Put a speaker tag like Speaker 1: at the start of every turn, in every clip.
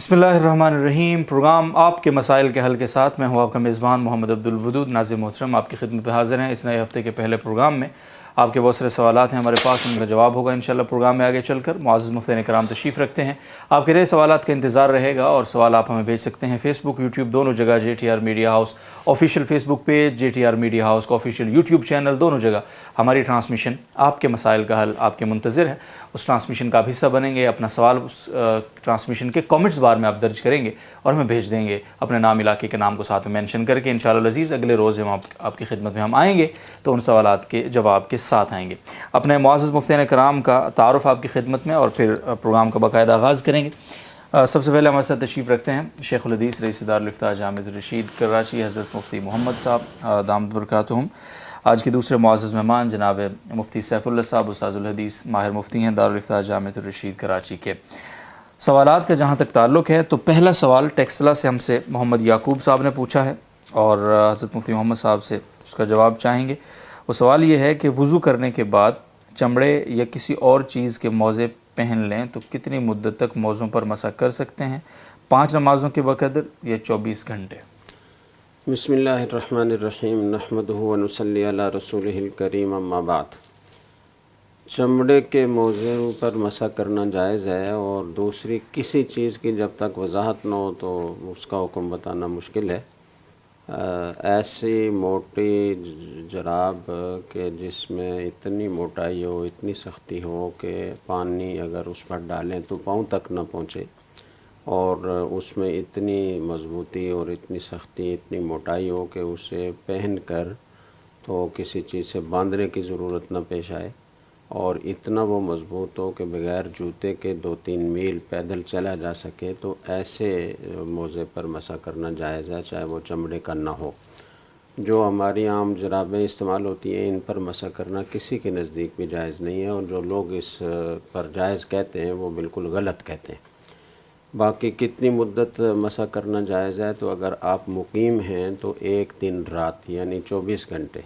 Speaker 1: بسم اللہ الرحمن الرحیم۔ پروگرام آپ کے مسائل کے حل کے ساتھ میں ہوں آپ کا میزبان محمد عبدالودود۔ ناظرین محترم، آپ کی خدمت میں حاضر ہیں اس نئے ہفتے کے پہلے پروگرام میں۔ آپ کے بہت سارے سوالات ہیں ہمارے پاس، ان کا جواب ہوگا انشاءاللہ پروگرام میں آگے چل کر۔ معزز مفتین کرام تشریف رکھتے ہیں، آپ کے نئے سوالات کا انتظار رہے گا، اور سوال آپ ہمیں بھیج سکتے ہیں فیس بک یوٹیوب دونوں جگہ، J T R media house official Facebook page, J T R media house کا آفیشیل یوٹیوب چینل، دونوں جگہ ہماری ٹرانسمیشن آپ کے مسائل کا حل آپ کے منتظر ہے۔ اس ٹرانسمیشن کا آپ حصہ بنیں گے، اپنا سوال اس ٹرانسمیشن کے کامنٹس بار میں آپ درج کریں گے اور ہمیں بھیج دیں گے اپنے نام علاقے کے نام کو ساتھ میں مینشن کر کے۔ انشاءاللہ العزیز اگلے روز ہم آپ کی خدمت میں ہم آئیں گے تو ان سوالات کے جواب کے ساتھ آئیں گے۔ اپنے معزز مفتین کرام کا تعارف آپ کی خدمت میں اور پھر پروگرام کا باقاعدہ آغاز کریں گے۔ سب سے پہلے ہمارے ساتھ تشریف رکھتے ہیں شیخ الحدیث رئیس دارالافتاء جامعۃ الرشید کراچی، حضرت مفتی محمد صاحب دامت برکاتہم۔ آج کے دوسرے معزز مہمان جناب مفتی سیف اللہ صاحب، استاذ الحدیث ماہر مفتی ہیں دارالافتاء جامعۃ الرشید کراچی کے۔ سوالات کا جہاں تک تعلق ہے تو پہلا سوال ٹیکسلا سے ہم سے محمد یعقوب صاحب نے پوچھا ہے اور حضرت مفتی محمد صاحب سے اس کا جواب چاہیں گے۔ وہ سوال یہ ہے کہ وضو کرنے کے بعد چمڑے یا کسی اور چیز کے موزے پہن لیں تو کتنی مدت تک موزوں پر مسح کر سکتے ہیں؟ 5 نمازوں کے بقدر یا 24 گھنٹے؟
Speaker 2: بسم اللہ الرحمن الرحیم، نحمدہ و نصلی علی رسولہ الکریم، اما بعد۔ چمڑے کے موضوع پر مسح کرنا جائز ہے، اور دوسری کسی چیز کی جب تک وضاحت نہ ہو تو اس کا حکم بتانا مشکل ہے۔ ایسی موٹی جراب کہ جس میں اتنی موٹائی ہو، اتنی سختی ہو کہ پانی اگر اس پر ڈالیں تو پاؤں تک نہ پہنچے، اور اس میں اتنی مضبوطی اور اتنی سختی، اتنی موٹائی ہو کہ اسے پہن کر تو کسی چیز سے باندھنے کی ضرورت نہ پیش آئے، اور اتنا وہ مضبوط ہو کہ بغیر جوتے کے 2-3 میل پیدل چلا جا سکے، تو ایسے موزے پر مسح کرنا جائز ہے، چاہے وہ چمڑے کا نہ ہو۔ جو ہماری عام جرابیں استعمال ہوتی ہیں ان پر مسح کرنا کسی کے نزدیک بھی جائز نہیں ہے، اور جو لوگ اس پر جائز کہتے ہیں وہ بالکل غلط کہتے ہیں۔ باقی کتنی مدت مسح کرنا جائز ہے، تو اگر آپ مقیم ہیں تو 1 دن رات یعنی 24 گھنٹے،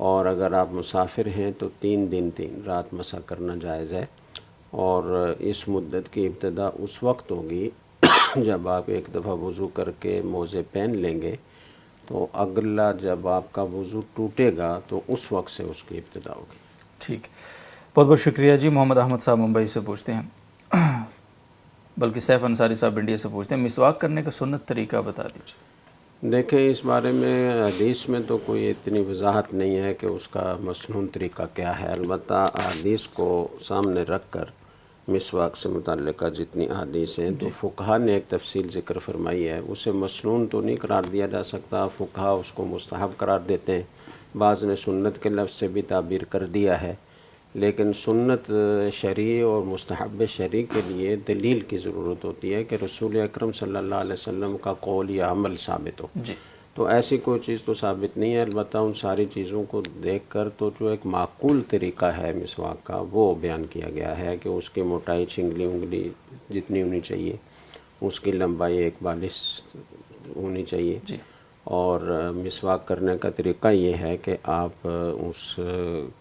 Speaker 2: اور اگر آپ مسافر ہیں تو 3 دن 3 رات مسح کرنا جائز ہے۔ اور اس مدت کی ابتدا اس وقت ہوگی جب آپ ایک دفعہ وضو کر کے موزے پہن لیں گے، تو اگلا جب آپ کا وضو ٹوٹے گا تو اس وقت سے اس کی ابتدا ہوگی۔
Speaker 1: ٹھیک، بہت بہت شکریہ جی۔ محمد احمد صاحب ممبئی سے پوچھتے ہیں، بلکہ سیف انصاری صاحب انڈیا سے پوچھتے ہیں، مسواک کرنے کا سنت طریقہ بتا دیجیے۔
Speaker 2: دیکھیں، اس بارے میں حدیث میں تو کوئی اتنی وضاحت نہیں ہے کہ اس کا مسنون طریقہ کیا ہے، البتہ حدیث کو سامنے رکھ کر مسواک سے متعلقہ جتنی احادیث ہیں تو فقہا نے ایک تفصیل ذکر فرمائی ہے، اسے مسنون تو نہیں قرار دیا جا سکتا، فقہا اس کو مستحب قرار دیتے ہیں، بعض نے سنت کے لفظ سے بھی تعبیر کر دیا ہے، لیکن سنت شرعی اور مستحب شرعی کے لیے دلیل کی ضرورت ہوتی ہے کہ رسول اکرم صلی اللہ علیہ وسلم کا قول یا عمل ثابت ہو۔ تو ایسی کوئی چیز تو ثابت نہیں ہے، البتہ ان ساری چیزوں کو دیکھ کر تو جو ایک معقول طریقہ ہے مسواک کا وہ بیان کیا گیا ہے کہ اس کی موٹائی چنگلی انگلی جتنی ہونی چاہیے، اس کی لمبائی 1 بالش ہونی چاہیے، اور مسواک کرنے کا طریقہ یہ ہے کہ آپ اس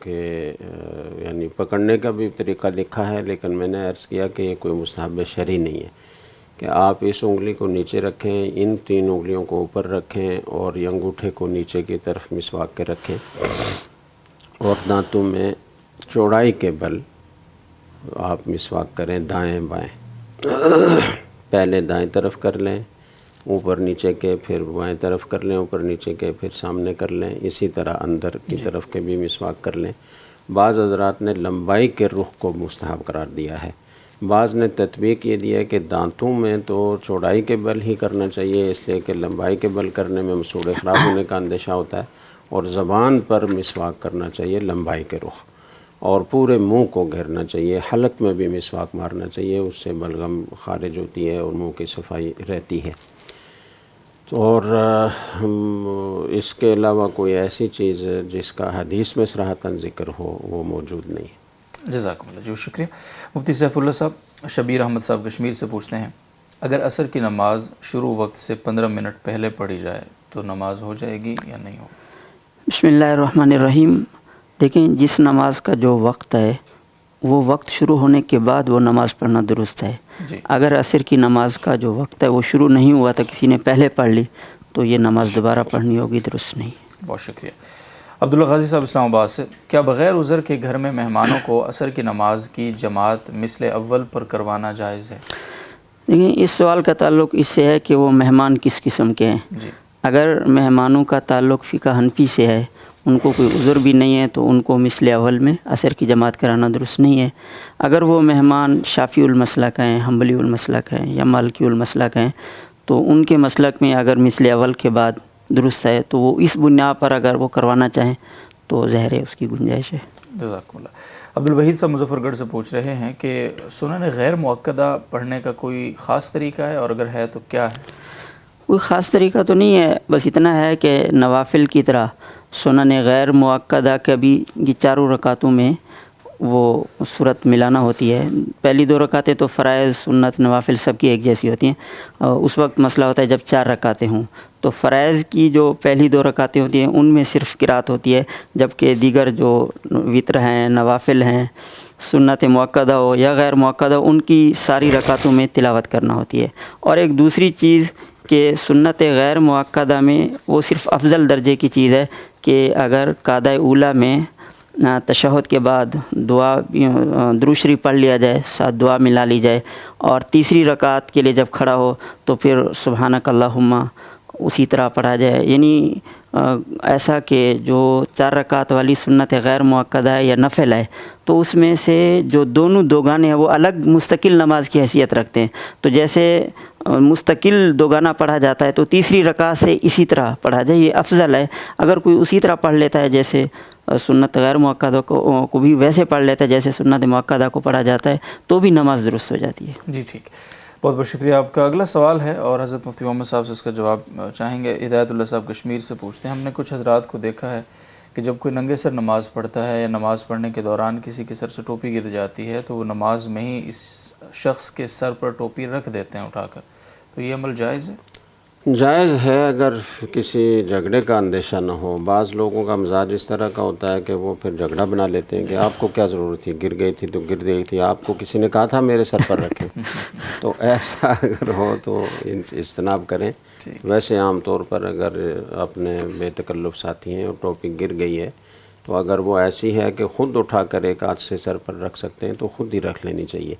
Speaker 2: کے یعنی پکڑنے کا بھی طریقہ لکھا ہے، لیکن میں نے عرض کیا کہ یہ کوئی مستحب شرعی نہیں ہے کہ آپ اس انگلی کو نیچے رکھیں، ان 3 انگلیوں کو اوپر رکھیں، اور یہ انگوٹھے کو نیچے کی طرف مسواک کے رکھیں، اور دانتوں میں چوڑائی کے بل آپ مسواک کریں دائیں بائیں۔ پہلے دائیں طرف کر لیں اوپر نیچے کے، پھر بائیں طرف کر لیں اوپر نیچے کے، پھر سامنے کر لیں، اسی طرح اندر کی طرف کے بھی مسواک کر لیں۔ بعض حضرات نے لمبائی کے رخ کو مستحب قرار دیا ہے، بعض نے تطبیق یہ دیا ہے کہ دانتوں میں تو چوڑائی کے بل ہی کرنا چاہیے، اس لیے کہ لمبائی کے بل کرنے میں مسوڑے خراب ہونے کا اندیشہ ہوتا ہے، اور زبان پر مسواک کرنا چاہیے لمبائی کے رخ، اور پورے منہ کو گھیرنا چاہیے، حلق میں بھی مسواک مارنا چاہیے، اس سے بلغم خارج ہوتی ہے اور منہ کی صفائی رہتی ہے۔ اور اس کے علاوہ کوئی ایسی چیز جس کا حدیث میں صراحتاً ذکر ہو وہ موجود نہیں ہے۔
Speaker 1: جزاکم اللہ، جی شکریہ۔ مفتی سیف اللہ صاحب شبیر احمد صاحب کشمیر سے پوچھتے ہیں، اگر عصر کی نماز شروع وقت سے 15 منٹ پہلے پڑھی جائے تو نماز ہو جائے گی یا نہیں ہوگی؟
Speaker 3: بسم اللہ الرحمن الرحیم۔ دیکھیں، جس نماز کا جو وقت ہے وہ وقت شروع ہونے کے بعد وہ نماز پڑھنا درست ہے۔
Speaker 1: جی
Speaker 3: اگر عصر کی نماز کا جو وقت ہے وہ شروع نہیں ہوا تھا، کسی نے پہلے پڑھ لی، تو یہ نماز دوبارہ پڑھنی ہوگی، درست نہیں۔
Speaker 1: بہت شکریہ۔ عبداللہ غازی صاحب اسلام آباد سے، کیا بغیر عذر کے گھر میں مہمانوں کو عصر کی نماز کی جماعت مثل اول پر کروانا جائز ہے؟
Speaker 3: دیکھیں، اس سوال کا تعلق اس سے ہے کہ وہ مہمان کس قسم کے ہیں۔
Speaker 1: جی
Speaker 3: اگر مہمانوں کا تعلق فقہ حنفی سے ہے، ان کو کوئی عذر بھی نہیں ہے، تو ان کو مثل اول میں عصر کی جماعت کرانا درست نہیں ہے۔ اگر وہ مہمان شافعی المسلک ہیں، حنبلی المسلک ہیں یا مالکی المسلک ہیں، تو ان کے مسلک میں اگر مثل اول کے بعد درست ہے تو وہ اس بنیاد پر اگر وہ کروانا چاہیں تو ظاہر ہے اس کی گنجائش ہے۔
Speaker 1: جزاکم اللہ۔ عبدالوحید صاحب مظفر گڑھ سے پوچھ رہے ہیں کہ سنن غیر مؤکدہ پڑھنے کا کوئی خاص طریقہ ہے، اور اگر ہے تو کیا ہے؟
Speaker 3: کوئی خاص طریقہ تو نہیں ہے، بس اتنا ہے کہ نوافل کی طرح سنن غیر مؤکدہ کے بھی یہ چاروں رکعتوں میں وہ صورت ملانا ہوتی ہے۔ پہلی 2 رکعتیں تو فرائض، سنت، نوافل سب کی ایک جیسی ہوتی ہیں۔ اس وقت مسئلہ ہوتا ہے جب 4 رکعتیں ہوں، تو فرائض کی جو پہلی 2 رکعتیں ہوتی ہیں ان میں صرف قرات ہوتی ہے، جبکہ دیگر جو وتر ہیں، نوافل ہیں، سنت مؤکدہ ہو یا غیر مؤکدہ ہو، ان کی ساری رکعتوں میں تلاوت کرنا ہوتی ہے۔ اور ایک دوسری چیز کہ سنت غیر مؤکدہ میں وہ صرف افضل درجے کی چیز ہے کہ اگر قعدہ اولیٰ میں تشہد کے بعد دعا درود شریف پڑھ لیا جائے، ساتھ دعا ملا لی جائے، اور تیسری رکعت کے لیے جب کھڑا ہو تو پھر سبحانک اللہم اسی طرح پڑھا جائے، یعنی ایسا کہ جو 4 رکعت والی سنت غیر مؤکدہ ہے یا نفل ہے، تو اس میں سے جو دونوں دوگانے ہیں وہ الگ مستقل نماز کی حیثیت رکھتے ہیں۔ تو جیسے مستقل دوگانہ پڑھا جاتا ہے تو تیسری رکعت سے اسی طرح پڑھا جائے، یہ افضل ہے۔ اگر کوئی اسی طرح پڑھ لیتا ہے جیسے سنت غیر مؤکدہ کو بھی ویسے پڑھ لیتا ہے جیسے سنت مؤکدہ کو پڑھا جاتا ہے، تو بھی نماز درست ہو جاتی ہے۔
Speaker 1: جی ٹھیک، بہت بہت شکریہ آپ کا۔ اگلا سوال ہے اور حضرت مفتی محمد صاحب سے اس کا جواب چاہیں گے۔ ہدایت اللہ صاحب کشمیر سے پوچھتے ہیں، ہم نے کچھ حضرات کو دیکھا ہے کہ جب کوئی ننگے سر نماز پڑھتا ہے یا نماز پڑھنے کے دوران کسی کے سر سے ٹوپی گر جاتی ہے تو وہ نماز میں ہی اس شخص کے سر پر ٹوپی رکھ دیتے ہیں اٹھا کر، تو یہ عمل جائز ہے؟
Speaker 2: جائز ہے اگر کسی جھگڑے کا اندیشہ نہ ہو۔ بعض لوگوں کا مزاج اس طرح کا ہوتا ہے کہ وہ پھر جھگڑا بنا لیتے ہیں کہ آپ کو کیا ضرورت تھی، گر گئی تھی تو گر گئی تھی، آپ کو کسی نے کہا تھا میرے سر پر رکھیں۔ تو ایسا اگر ہو تو اجتناب کریں۔ ویسے عام طور پر اگر اپنے بے تکلف ساتھی ہیں اور ٹوپی گر گئی ہے تو اگر وہ ایسی ہے کہ خود اٹھا کر ایک ہاتھ سے سر پر رکھ سکتے ہیں تو خود ہی رکھ لینی چاہیے،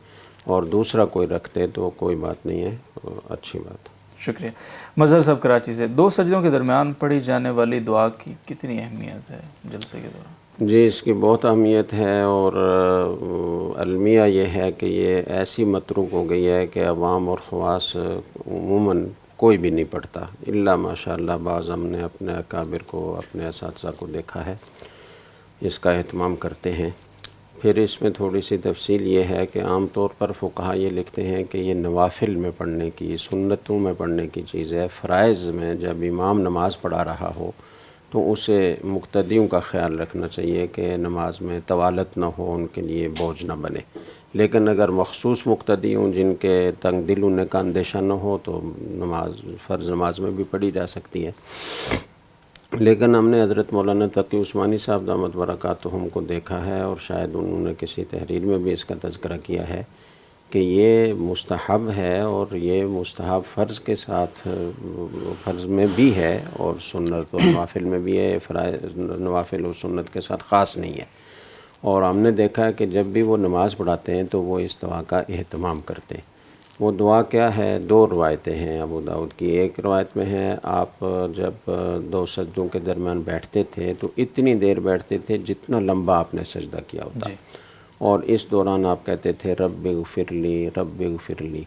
Speaker 2: اور دوسرا کوئی رکھتے تو کوئی بات نہیں ہے، اچھی بات ہے۔
Speaker 1: شکریہ۔ مظہر صاحب کراچی سے، 2 سجدوں کے درمیان پڑھی جانے والی دعا کی کتنی اہمیت ہے جلسے کے دوران؟
Speaker 2: جی، اس کی بہت اہمیت ہے، اور المیہ یہ ہے کہ یہ ایسی متروک ہو گئی ہے کہ عوام اور خواص عموماً کوئی بھی نہیں پڑھتا، الا ماشاء اللہ بعض ہم نے اپنے اکابر کو، اپنے اساتذہ کو دیکھا ہے اس کا اہتمام کرتے ہیں۔ پھر اس میں تھوڑی سی تفصیل یہ ہے کہ عام طور پر فقہا یہ لکھتے ہیں کہ یہ نوافل میں پڑھنے کی، سنتوں میں پڑھنے کی چیز ہے۔ فرائض میں جب امام نماز پڑھا رہا ہو تو اسے مقتدیوں کا خیال رکھنا چاہیے کہ نماز میں طوالت نہ ہو، ان کے لیے بوجھ نہ بنے۔ لیکن اگر مخصوص مقتدی ہوں جن کے تنگ دل ہونے کا اندیشہ نہ ہو تو نماز فرض نماز میں بھی پڑھی جا سکتی ہے۔ لیکن ہم نے حضرت مولانا تقی عثمانی صاحب دامت برکاتہم کو دیکھا ہے، اور شاید انہوں نے کسی تحریر میں بھی اس کا تذکرہ کیا ہے کہ یہ مستحب ہے، اور یہ مستحب فرض کے ساتھ فرض میں بھی ہے اور سنت و نوافل میں بھی ہے، فرائض نوافل اور سنت کے ساتھ خاص نہیں ہے۔ اور ہم نے دیکھا ہے کہ جب بھی وہ نماز پڑھاتے ہیں تو وہ اس دعا کا اہتمام کرتے ہیں۔ وہ دعا کیا ہے؟ 2 روایتیں ہیں ابو داؤد کی۔ ایک روایت میں ہے آپ جب 2 سجدوں کے درمیان بیٹھتے تھے تو اتنی دیر بیٹھتے تھے جتنا لمبا آپ نے سجدہ کیا ہوتا، اور اس دوران آپ کہتے تھے رب اغفر لی، رب اغفر لی۔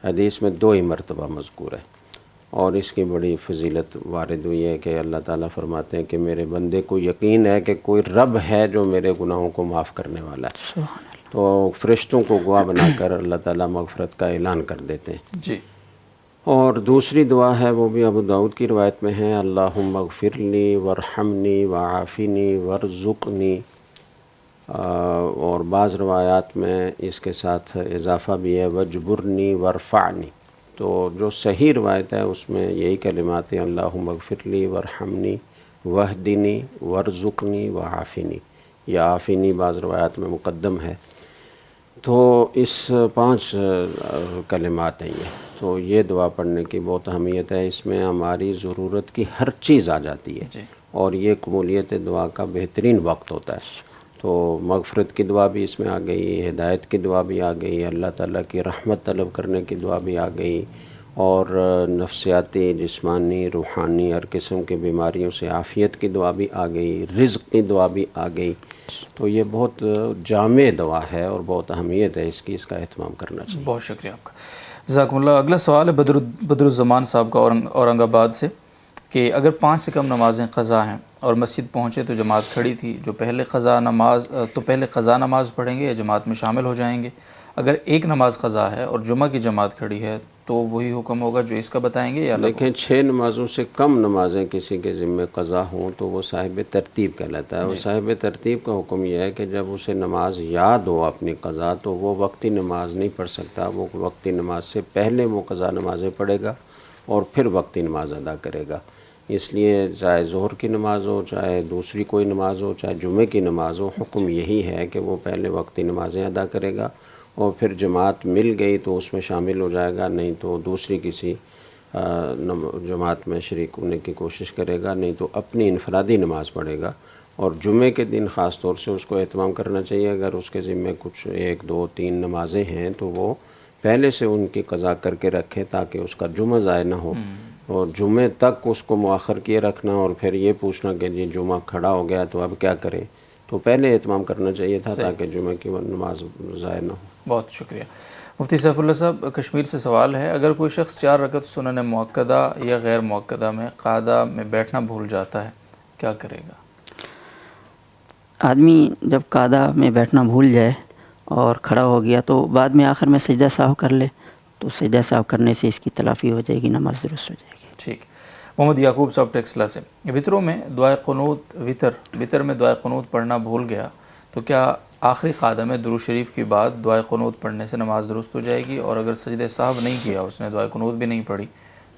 Speaker 2: حدیث میں 2 ہی مرتبہ مذکور ہے، اور اس کی بڑی فضیلت وارد ہوئی ہے کہ اللہ تعالیٰ فرماتے ہیں کہ میرے بندے کو یقین ہے کہ کوئی رب ہے جو میرے گناہوں کو معاف کرنے والا ہے، تو فرشتوں کو گواہ بنا کر اللہ تعالیٰ مغفرت کا اعلان کر دیتے ہیں۔
Speaker 1: جی۔
Speaker 2: اور دوسری دعا ہے، وہ بھی ابو داؤد کی روایت میں ہے، اللہم اغفر لی وارحمنی وعافنی وارزقنی، اور بعض روایات میں اس کے ساتھ اضافہ بھی ہے وجبرنی وارفعنی۔ تو جو صحیح روایت ہے اس میں یہی کلمات ہیں، اللہم اغفر لی وارحمنی واہدنی وارزقنی وعافنی، یا عافنی بعض روایات میں مقدم ہے۔ تو اس 5 کلمات ہیں یہ، تو یہ دعا پڑھنے کی بہت اہمیت ہے. اس میں ہماری ضرورت کی ہر چیز آ جاتی ہے، اور یہ قبولیت دعا کا بہترین وقت ہوتا ہے. تو مغفرت کی دعا بھی اس میں آ گئی، ہدایت کی دعا بھی آ گئی، اللہ تعالیٰ کی رحمت طلب کرنے کی دعا بھی آ گئی، اور نفسیاتی، جسمانی، روحانی ہر قسم کی بیماریوں سے عافیت کی دعا بھی آ گئی، رزق کی دعا بھی آ گئی. تو یہ بہت جامع دعا ہے اور بہت اہمیت ہے اس کی، اس کا اہتمام کرنا چاہیے.
Speaker 1: بہت شکریہ آپ کا، جزاکم اللہ. اگلا سوال ہے بدر الزمان صاحب کا اورنگ آباد سے، کہ اگر 5 سے کم نمازیں قضا ہیں اور مسجد پہنچے تو جماعت کھڑی تھی، جو پہلے قضا نماز پڑھیں گے یا جماعت میں شامل ہو جائیں گے؟ اگر ایک نماز قضا ہے اور جمعہ کی جماعت کھڑی ہے تو وہی حکم ہوگا جو اس کا بتائیں گے یا الگ؟
Speaker 2: دیکھیں 6 نمازوں سے کم نمازیں کسی کے ذمہ قضا ہوں تو وہ صاحب ترتیب کہلاتا ہے. اور صاحب ترتیب کا حکم یہ ہے کہ جب اسے نماز یاد ہو اپنی قضا تو وہ وقتی نماز نہیں پڑھ سکتا، وہ وقتی نماز سے پہلے وہ قضا نمازیں پڑھے گا اور پھر وقتی نماز ادا کرے گا. اس لیے چاہے ظہر کی نماز ہو، چاہے دوسری کوئی نماز ہو، چاہے جمعے کی نماز ہو، حکم یہی ہے کہ وہ پہلے وقتی نمازیں ادا کرے گا، اور پھر جماعت مل گئی تو اس میں شامل ہو جائے گا، نہیں تو دوسری کسی جماعت میں شریک ہونے کی کوشش کرے گا، نہیں تو اپنی انفرادی نماز پڑھے گا. اور جمعے کے دن خاص طور سے اس کو اہتمام کرنا چاہیے. اگر اس کے ذمہ کچھ 1 2 3 نمازیں ہیں تو وہ پہلے سے ان کی قضا کر کے رکھے تاکہ اس کا جمعہ ضائع نہ ہو. اور جمعے تک اس کو مؤخر کیے رکھنا اور پھر یہ پوچھنا کہ جی جمعہ کھڑا ہو گیا تو اب کیا کریں، تو پہلے اہتمام کرنا چاہیے تھا تاکہ جمعہ کی نماز ضائع نہ ہو.
Speaker 1: بہت شکریہ. مفتی سیف اللہ صاحب کشمیر سے سوال ہے، اگر کوئی شخص 4 رکعت سنن مؤکدہ یا غیر مؤکدہ میں قعدہ میں بیٹھنا بھول جاتا ہے، کیا کرے گا؟
Speaker 3: آدمی جب قعدہ میں بیٹھنا بھول جائے اور کھڑا ہو گیا تو بعد میں آخر میں سجدہ سہو کر لے، تو سجدہ سہو کرنے سے اس کی تلافی ہو جائے گی، نماز درست ہو جائے گی.
Speaker 1: ٹھیک. محمد یعقوب صاحب ٹیکسلا سے، وطروں میں دعائے قنوت وطر میں دعائے قنوت پڑھنا بھول گیا تو کیا آخری قعدہ میں درود شریف کے بعد دعائے قنوت پڑھنے سے نماز درست ہو جائے گی؟ اور اگر سجدہ سہو نہیں کیا، اس نے دعائے قنوت بھی نہیں پڑھی،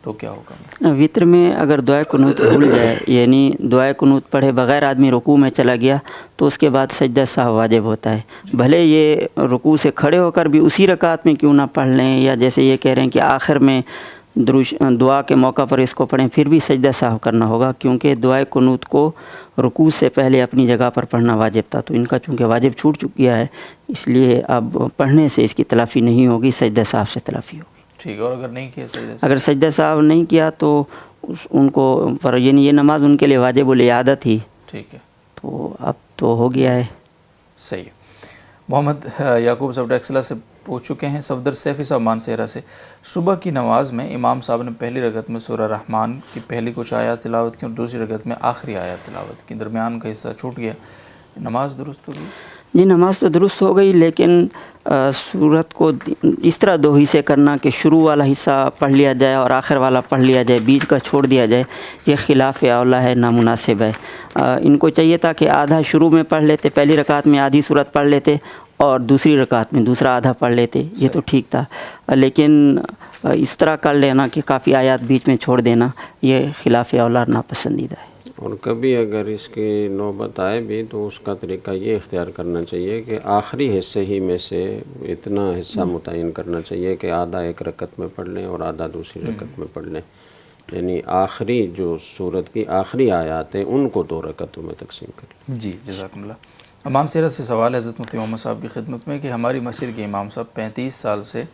Speaker 1: تو کیا ہوگا؟
Speaker 3: وطر میں اگر دعائے قنوت بھول جائے، یعنی دعائے قنوت پڑھے بغیر آدمی رکوع میں چلا گیا تو اس کے بعد سجدہ سہو واجب ہوتا ہے. بھلے یہ رکوع سے کھڑے ہو کر بھی اسی رکعت میں کیوں نہ پڑھ لیں، یا جیسے یہ کہہ رہے ہیں کہ آخر میں دعا کے موقع پر اس کو پڑھیں، پھر بھی سجدہ سہو کرنا ہوگا، کیونکہ دعائے قنوت کو رکوع سے پہلے اپنی جگہ پر پڑھنا واجب تھا. تو ان کا چونکہ واجب چھوٹ چکا ہے، اس لیے اب پڑھنے سے اس کی تلافی نہیں ہوگی، سجدہ سہو سے تلافی ہوگی.
Speaker 1: ٹھیک ہے. اور اگر نہیں کیا سجدہ سہو؟
Speaker 3: اگر سجدہ سہو نہیں کیا تو ان کو پر یعنی یہ نماز ان کے لیے واجب الاعادہ تھی.
Speaker 1: ٹھیک ہے.
Speaker 3: تو اب تو ہو گیا ہے.
Speaker 1: صحیح. محمد یعقوب صاحب ٹیکسلا سے پوچھ چکے ہیں. صفدر سیفی صاحب مانسہرہ سے، صبح کی نماز میں امام صاحب نے پہلی رکعت میں سورہ رحمان کی پہلی کچھ آیات تلاوت کی اور دوسری رکعت میں آخری آیات تلاوت کی، درمیان کا حصہ چھوٹ گیا، نماز درست ہوگی؟
Speaker 3: جی نماز تو درست ہو گئی، لیکن سورت کو اس طرح 2 حصے کرنا کہ شروع والا حصہ پڑھ لیا جائے اور آخر والا پڑھ لیا جائے، بیچ کا چھوڑ دیا جائے، یہ خلاف اولیٰ ہے، نامناسب ہے. ان کو چاہیے تھا کہ آدھا شروع میں پڑھ لیتے، پہلی رکعت میں آدھی سورت پڑھ لیتے اور دوسری رکعت میں دوسرا آدھا پڑھ لیتے، یہ تو ٹھیک تھا. لیکن اس طرح کر لینا کہ کافی آیات بیچ میں چھوڑ دینا، یہ خلاف اولیٰ ناپسندیدہ ہے.
Speaker 2: اور کبھی اگر اس کی نوبت آئے بھی تو اس کا طریقہ یہ اختیار کرنا چاہیے کہ آخری حصے ہی میں سے اتنا حصہ متعین کرنا چاہیے کہ آدھا ایک رکعت میں پڑھ لیں اور آدھا دوسری رکعت میں پڑھ لیں. یعنی آخری جو سورت کی آخری آیات ہیں ان کو 2 رکعتوں میں تقسیم کر لیں.
Speaker 1: جی جزاکم اللہ. امان سیرت سے سوال ہے حضرت مفتی محمد صاحب کی خدمت میں کہ ہماری مسجد کے امام صاحب 35 سال سے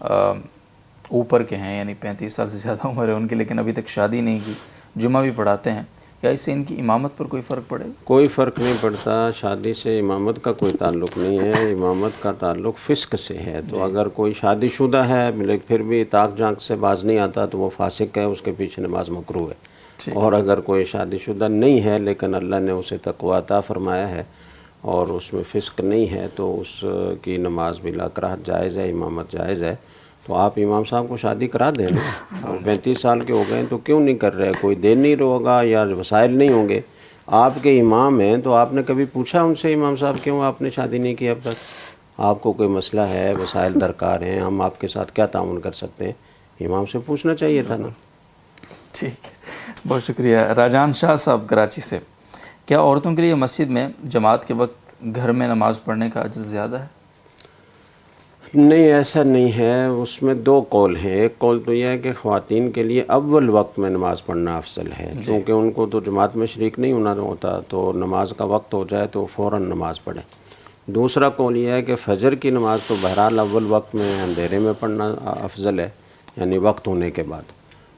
Speaker 1: اوپر کے ہیں، یعنی 35 سال سے زیادہ عمر ہے ان کی، لیکن ابھی تک شادی نہیں کی، جمعہ بھی پڑھاتے ہیں، کیا اس سے ان کی امامت پر کوئی فرق پڑے؟
Speaker 2: کوئی فرق نہیں پڑتا. شادی سے امامت کا کوئی تعلق نہیں ہے، امامت کا تعلق فسق سے ہے. تو اگر کوئی شادی شدہ ہے لیکن پھر بھی طاق جھانک سے باز نہیں آتا تو وہ فاسق ہے، اس کے پیچھے نماز مکروہ ہے. اور اگر کوئی شادی شدہ نہیں ہے لیکن اللہ نے اسے تقویٰ عطا فرمایا ہے اور اس میں فسق نہیں ہے تو اس کی نماز بلا کراہت جائز ہے، امامت جائز ہے. تو آپ امام صاحب کو شادی کرا دیں نا. اور 35 سال کے ہو گئے تو کیوں نہیں کر رہے؟ کوئی دین نہیں ہوگا یا وسائل نہیں ہوں گے. آپ کے امام ہیں تو آپ نے کبھی پوچھا ان سے امام صاحب کیوں آپ نے شادی نہیں کی اب تک؟ آپ کو کوئی مسئلہ ہے، وسائل درکار ہیں، ہم آپ کے ساتھ کیا تعاون کر سکتے ہیں، امام سے پوچھنا چاہیے تھا نا.
Speaker 1: ٹھیک، بہت شکریہ. راجان شاہ صاحب کراچی سے، کیا عورتوں کے لیے مسجد میں جماعت کے وقت گھر میں نماز پڑھنے کا اجر زیادہ ہے؟
Speaker 2: نہیں، ایسا نہیں ہے، اس میں دو قول ہیں. ایک قول تو یہ ہے کہ خواتین کے لیے اول وقت میں نماز پڑھنا افضل ہے، چونکہ ان کو تو جماعت میں شریک نہیں ہونا ہوتا، تو نماز کا وقت ہو جائے تو فوراً نماز پڑھیں. دوسرا قول یہ ہے کہ فجر کی نماز تو بہرحال اول وقت میں اندھیرے میں پڑھنا افضل ہے، یعنی وقت ہونے کے بعد،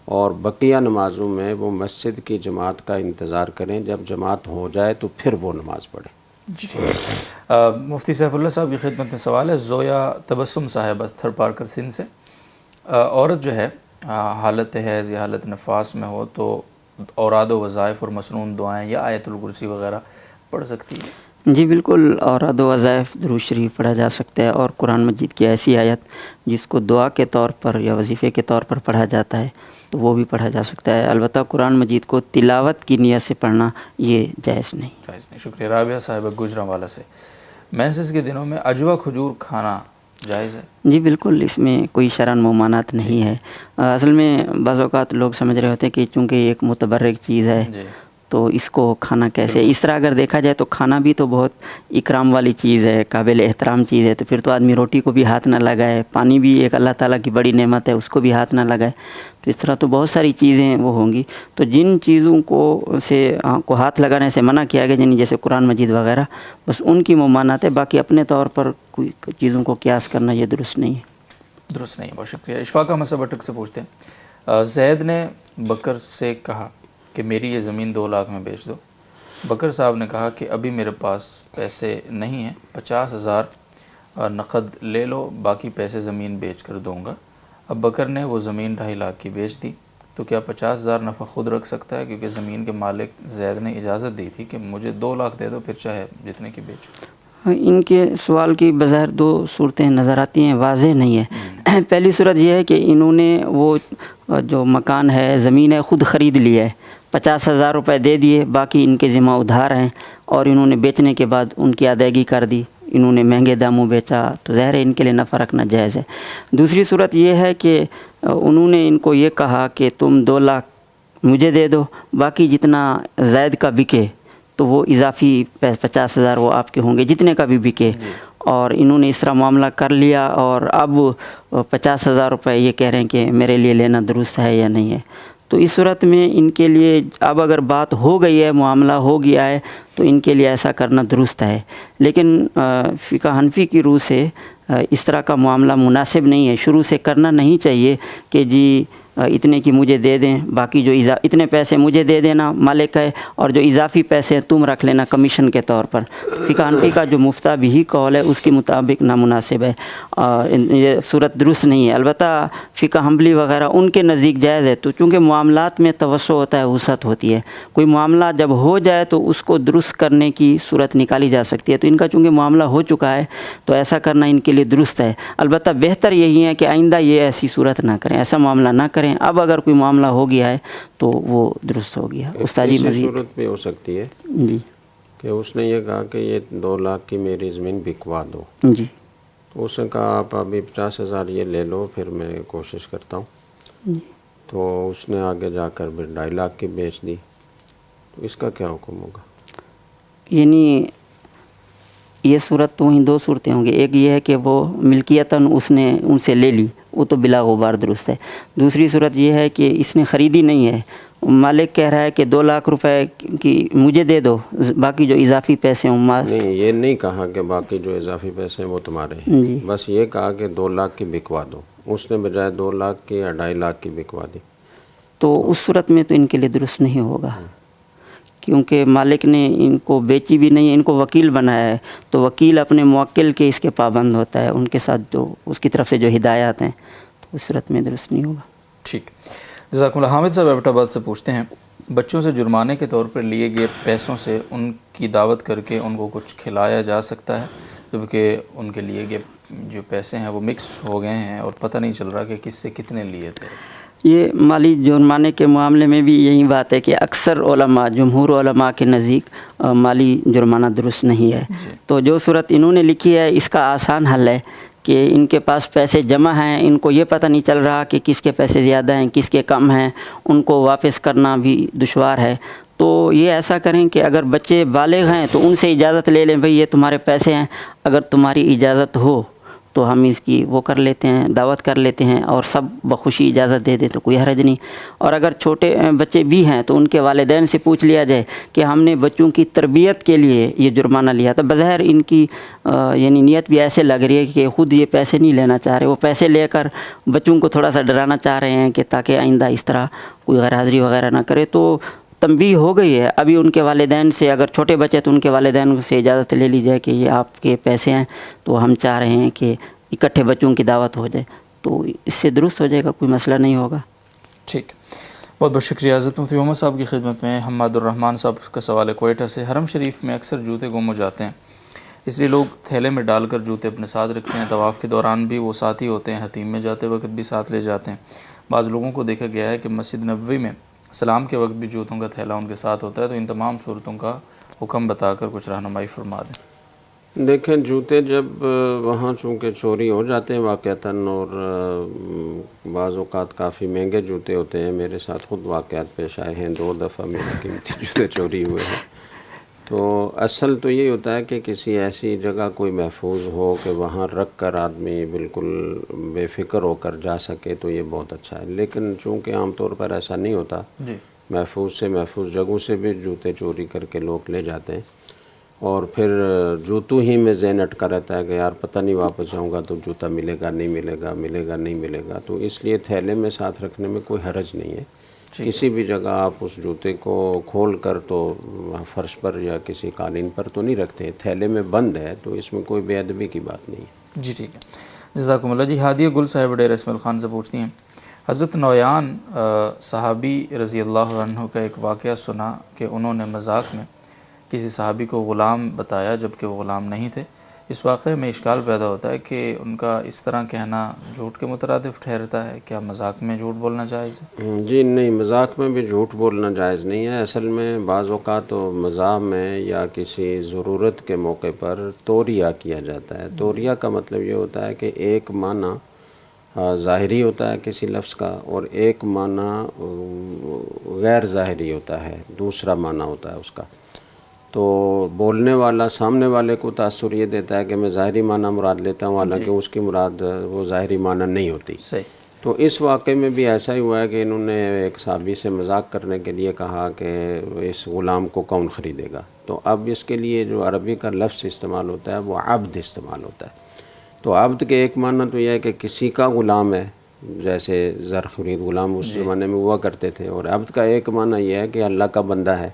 Speaker 2: اور بقیہ نمازوں میں وہ مسجد کی جماعت کا انتظار کریں، جب جماعت ہو جائے تو پھر وہ نماز پڑھیں.
Speaker 1: جی. مفتی سیف اللہ صاحب کی خدمت میں سوال ہے. زویا تبسم صاحب استھر پارکر سندھ سے. عورت جو ہے حالت حیض یا حالت نفاس میں ہو تو اوراد و وظائف اور مسنون دعائیں یا آیت الکرسی وغیرہ پڑھ سکتی ہے؟
Speaker 3: جی بالکل، اوراد و وظائف درود شریف پڑھا جا سکتا ہے، اور قرآن مجید کی ایسی آیت جس کو دعا کے طور پر یا وظیفے کے طور پر پڑھا جاتا ہے تو وہ بھی پڑھا جا سکتا ہے. البتہ قرآن مجید کو تلاوت کی نیت سے پڑھنا یہ جائز نہیں.
Speaker 1: جائز نہیں. شکریہ. رابعہ صاحبہ گجرانوالہ سے. مینسس کے دنوں میں عجوہ کھجور کھانا جائز ہے؟
Speaker 3: جی بالکل، اس میں کوئی شرعاً ممانعت نہیں ہے. اصل میں بعض اوقات لوگ سمجھ رہے ہوتے ہیں کہ چونکہ یہ ایک متبرک چیز ہے
Speaker 1: جی
Speaker 3: تو اس کو کھانا کیسے. اس طرح اگر دیکھا جائے تو کھانا بھی تو بہت اکرام والی چیز ہے، قابل احترام چیز ہے، تو پھر تو آدمی روٹی کو بھی ہاتھ نہ لگائے، پانی بھی ایک اللہ تعالیٰ کی بڑی نعمت ہے، اس کو بھی ہاتھ نہ لگائے. تو اس طرح تو بہت ساری چیزیں وہ ہوں گی. تو جن چیزوں کو ہاتھ لگانے سے منع کیا گیا، یعنی جیسے قرآن مجید وغیرہ، بس ان کی ممانعت ہے. باقی اپنے طور پر کوئی چیزوں کو قیاس کرنا یہ درست نہیں ہے.
Speaker 1: درست نہیں. بہت شکریہ. اشفاق احمد صاحب اٹک سے پوچھتے ہیں. زید نے بکر سے کہا کہ میری یہ زمین 2 لاکھ میں بیچ دو. بکر صاحب نے کہا کہ ابھی میرے پاس پیسے نہیں ہیں، 50,000 نقد لے لو، باقی پیسے زمین بیچ کر دوں گا. اب بکر نے وہ زمین 2.5 لاکھ کی بیچ دی، تو کیا 50,000 نفع خود رکھ سکتا ہے؟ کیونکہ زمین کے مالک زید نے اجازت دی تھی کہ مجھے 2 لاکھ دے دو، پھر چاہے جتنے کی بیچو.
Speaker 3: ان کے سوال کی بظاہر 2 صورتیں نظر آتی ہیں، واضح نہیں ہے. پہلی صورت یہ ہے کہ انہوں نے وہ جو مکان ہے، زمین ہے، خود خرید لیا ہے، 50,000 روپے دے دیے، باقی ان کے ذمہ ادھار ہیں، اور انہوں نے بیچنے کے بعد ان کی ادائیگی کر دی، انہوں نے مہنگے داموں بیچا، تو ظاہر ہے ان کے لیے نفع رکھنا جائز ہے. دوسری صورت یہ ہے کہ انہوں نے ان کو یہ کہا کہ تم 2 لاکھ مجھے دے دو، باقی جتنا زید کا بکے تو وہ اضافی 50,000 وہ آپ کے ہوں گے، جتنے کا بھی بکے. اور انہوں نے اس طرح معاملہ کر لیا، اور اب 50,000 روپے یہ کہہ رہے ہیں کہ میرے لیے لینا درست ہے یا نہیں ہے. تو اس صورت میں ان کے لیے اب اگر بات ہو گئی ہے، معاملہ ہو گیا ہے، تو ان کے لیے ایسا کرنا درست ہے. لیکن فقہ حنفی کی روح سے اس طرح کا معاملہ مناسب نہیں ہے. شروع سے کرنا نہیں چاہیے کہ جی اتنے کی مجھے دے دیں، باقی جو اتنے پیسے مجھے دے دینا مالک ہے، اور جو اضافی پیسے تم رکھ لینا کمیشن کے طور پر. فقہ حنفی کا جو مفتہ بھی قول ہے اس کے مطابق نامناسب ہے، یہ صورت درست نہیں ہے. البتہ فقہ حنبلی وغیرہ ان کے نزدیک جائز ہے. تو چونکہ معاملات میں توسع ہوتا ہے، وسعت ہوتی ہے، کوئی معاملہ جب ہو جائے تو اس کو درست کرنے کی صورت نکالی جا سکتی ہے. تو ان کا چونکہ معاملہ ہو چکا ہے تو ایسا کرنا ان کے لیے درست ہے. البتہ بہتر یہی ہے کہ آئندہ یہ ایسی صورت نہ کریں، ایسا معاملہ نہ کریں. اب اگر کوئی معاملہ ہو گیا ہے تو وہ درست ہو گیا. استاد جی مزید
Speaker 2: صورت بھی ہو سکتی ہے
Speaker 3: جی
Speaker 2: کہ اس نے یہ کہا کہ یہ 2 لاکھ کی میری زمین بکوا دو.
Speaker 3: جی
Speaker 2: تو اس نے کہا آپ ابھی 50,000 یہ لے لو، پھر میں کوشش کرتا ہوں.
Speaker 3: جی
Speaker 2: تو اس نے آگے جا کر پھر 2.5 لاکھ کی بیچ دی. تو اس کا کیا حکم ہوگا؟
Speaker 3: یعنی یہ صورت تو ہی 2 صورتیں ہوں گی. ایک یہ ہے کہ وہ ملکیتاً اس نے ان سے لے لی، وہ تو بلا غبار درست ہے. دوسری صورت یہ ہے کہ اس نے خریدی نہیں ہے، مالک کہہ رہا ہے کہ 2 لاکھ روپے کی مجھے دے دو، باقی جو اضافی پیسے ہوں
Speaker 2: نہیں، یہ نہیں کہا کہ باقی جو اضافی پیسے ہیں وہ تمہارے ہیں.
Speaker 3: جی
Speaker 2: بس یہ کہا کہ 2 لاکھ کی بکوا دو. اس نے بجائے 2 لاکھ کی یا 2.5 لاکھ کی بکوا دی.
Speaker 3: تو اس صورت میں تو ان کے لیے درست نہیں ہوگا، کیونکہ مالک نے ان کو بیچی بھی نہیں، ان کو وکیل بنایا ہے. تو وکیل اپنے موکل کے اس کے پابند ہوتا ہے، ان کے ساتھ جو اس کی طرف سے جو ہدایات ہیں، تو اس صورت میں درست نہیں ہوگا.
Speaker 1: ٹھیک. جزاکم اللہ. حامد صاحب ایبٹ آباد سے پوچھتے ہیں، بچوں سے جرمانے کے طور پر لیے گئے پیسوں سے ان کی دعوت کر کے ان کو کچھ کھلایا جا سکتا ہے، جبکہ ان کے لیے گئے جو پیسے ہیں وہ مکس ہو گئے ہیں اور پتہ نہیں چل رہا کہ کس سے کتنے لیے تھے؟
Speaker 3: یہ مالی جرمانے کے معاملے میں بھی یہی بات ہے کہ اکثر علماء، جمہور علماء کے نزدیک مالی جرمانہ درست نہیں ہے. تو جو صورت انہوں نے لکھی ہے اس کا آسان حل ہے کہ ان کے پاس پیسے جمع ہیں، ان کو یہ پتہ نہیں چل رہا کہ کس کے پیسے زیادہ ہیں کس کے کم ہیں، ان کو واپس کرنا بھی دشوار ہے. تو یہ ایسا کریں کہ اگر بچے بالغ ہیں تو ان سے اجازت لے لیں، بھئی یہ تمہارے پیسے ہیں، اگر تمہاری اجازت ہو تو ہم اس کی وہ کر لیتے ہیں، دعوت کر لیتے ہیں، اور سب بخوشی اجازت دے دیں تو کوئی حرج نہیں۔ اور اگر چھوٹے بچے بھی ہیں تو ان کے والدین سے پوچھ لیا جائے کہ ہم نے بچوں کی تربیت کے لیے یہ جرمانہ لیا تھا، بظاہر ان کی یعنی نیت بھی ایسے لگ رہی ہے کہ خود یہ پیسے نہیں لینا چاہ رہے، وہ پیسے لے کر بچوں کو تھوڑا سا ڈرانا چاہ رہے ہیں کہ تاکہ آئندہ اس طرح کوئی غیر حاضری وغیرہ نہ کرے۔ تو تنبیہ ہو گئی ہے، ابھی ان کے والدین سے، اگر چھوٹے بچے تو ان کے والدین سے اجازت لے لی جائے کہ یہ آپ کے پیسے ہیں تو ہم چاہ رہے ہیں کہ اکٹھے بچوں کی دعوت ہو جائے، تو اس سے درست ہو جائے گا، کوئی مسئلہ نہیں ہوگا۔
Speaker 1: ٹھیک، بہت بہت شکریہ حضرت مفتی محمد صاحب کی خدمت میں۔ حماد الرحمان صاحب کا سوال ہے کوئٹہ سے، حرم شریف میں اکثر جوتے گم ہو جاتے ہیں، اس لیے لوگ تھیلے میں ڈال کر جوتے اپنے ساتھ رکھتے ہیں، طواف کے دوران بھی وہ ساتھ ہی ہوتے ہیں، حتیم میں جاتے وقت بھی ساتھ لے جاتے ہیں۔ بعض لوگوں کو دیکھا گیا ہے کہ مسجد نبوی میں سلام کے وقت بھی جوتوں کا تھیلا ان کے ساتھ ہوتا ہے، تو ان تمام صورتوں کا حکم بتا کر کچھ رہنمائی فرما دیں۔
Speaker 2: دیکھیں، جوتے جب وہاں چونکہ چوری ہو جاتے ہیں واقعتاً، اور بعض اوقات کافی مہنگے جوتے ہوتے ہیں، میرے ساتھ خود واقعات پیش آئے ہیں، 2 دفعہ میرے قیمتی جوتے چوری ہوئے ہیں، تو اصل تو یہ ہوتا ہے کہ کسی ایسی جگہ کوئی محفوظ ہو کہ وہاں رکھ کر آدمی بالکل بے فکر ہو کر جا سکے، تو یہ بہت اچھا ہے۔ لیکن چونکہ عام طور پر ایسا نہیں ہوتا،
Speaker 1: جی،
Speaker 2: محفوظ سے محفوظ جگہوں سے بھی جوتے چوری کر کے لوگ لے جاتے ہیں، اور پھر جوتوں ہی میں ذہن اٹکا رہتا ہے کہ یار پتہ نہیں واپس جاؤں گا تو جوتا ملے گا نہیں ملے گا، ملے گا نہیں ملے گا، تو اس لیے تھیلے میں ساتھ رکھنے میں کوئی حرج نہیں ہے۔ کسی بھی جگہ آپ اس جوتے کو کھول کر تو فرش پر یا کسی قالین پر تو نہیں رکھتے، تھیلے میں بند ہے، تو اس میں کوئی بے ادبی کی بات نہیں ہے۔
Speaker 1: جی ٹھیک ہے، جزاکم اللہ۔ جی، ہادیہ گل صاحب ڈیر اسماعیل خان سے پوچھتی ہیں، حضرت نویان صحابی رضی اللہ عنہ کا ایک واقعہ سنا کہ انہوں نے مذاق میں کسی صحابی کو غلام بتایا جبکہ وہ غلام نہیں تھے۔ اس واقعے میں اشکال پیدا ہوتا ہے کہ ان کا اس طرح کہنا جھوٹ کے مترادف ٹھہرتا ہے، کیا مذاق میں جھوٹ بولنا جائز ہے؟
Speaker 2: جی نہیں، مذاق میں بھی جھوٹ بولنا جائز نہیں ہے۔ اصل میں بعض اوقات تو مزاح میں یا کسی ضرورت کے موقع پر توریہ کیا جاتا ہے۔ توریہ کا مطلب یہ ہوتا ہے کہ ایک معنی ظاہری ہوتا ہے کسی لفظ کا، اور ایک معنی غیر ظاہری ہوتا ہے، دوسرا معنی ہوتا ہے اس کا۔ تو بولنے والا سامنے والے کو تاثر یہ دیتا ہے کہ میں ظاہری معنی مراد لیتا ہوں، حالانکہ اس کی مراد وہ ظاہری معنی نہیں ہوتی۔
Speaker 1: صحیح۔
Speaker 2: تو اس واقعے میں بھی ایسا ہی ہوا ہے کہ انہوں نے ایک صحابی سے مذاق کرنے کے لیے کہا کہ اس غلام کو کون خریدے گا، تو اب اس کے لیے جو عربی کا لفظ استعمال ہوتا ہے وہ عبد استعمال ہوتا ہے۔ تو عبد کے ایک معنی تو یہ ہے کہ کسی کا غلام ہے، جیسے زر خرید غلام اس زمانے میں ہوا کرتے تھے، اور عبد کا ایک معنی یہ ہے کہ اللہ کا بندہ ہے۔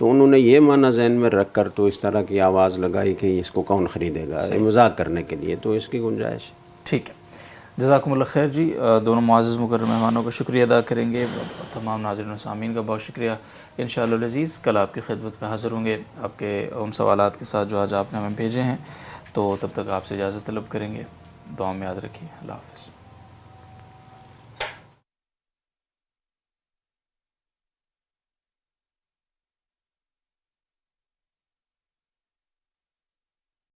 Speaker 2: تو انہوں نے یہ معنی ذہن میں رکھ کر تو اس طرح کی آواز لگائی کہ اس کو کون خریدے گا، مذاق کرنے کے لیے، تو اس کی گنجائش ہے۔
Speaker 1: ٹھیک ہے، جزاکم اللہ خیر۔ جی، دونوں معزز مکرم مہمانوں کا شکریہ ادا کریں گے، تمام ناظرین و سامعین کا بہت شکریہ۔ انشاءاللہ العزیز کل آپ کی خدمت میں حاضر ہوں گے آپ کے ان سوالات کے ساتھ جو آج آپ نے ہمیں بھیجے ہیں، تو تب تک آپ سے اجازت طلب کریں گے۔ دعا میں یاد رکھیے، اللہ حافظ۔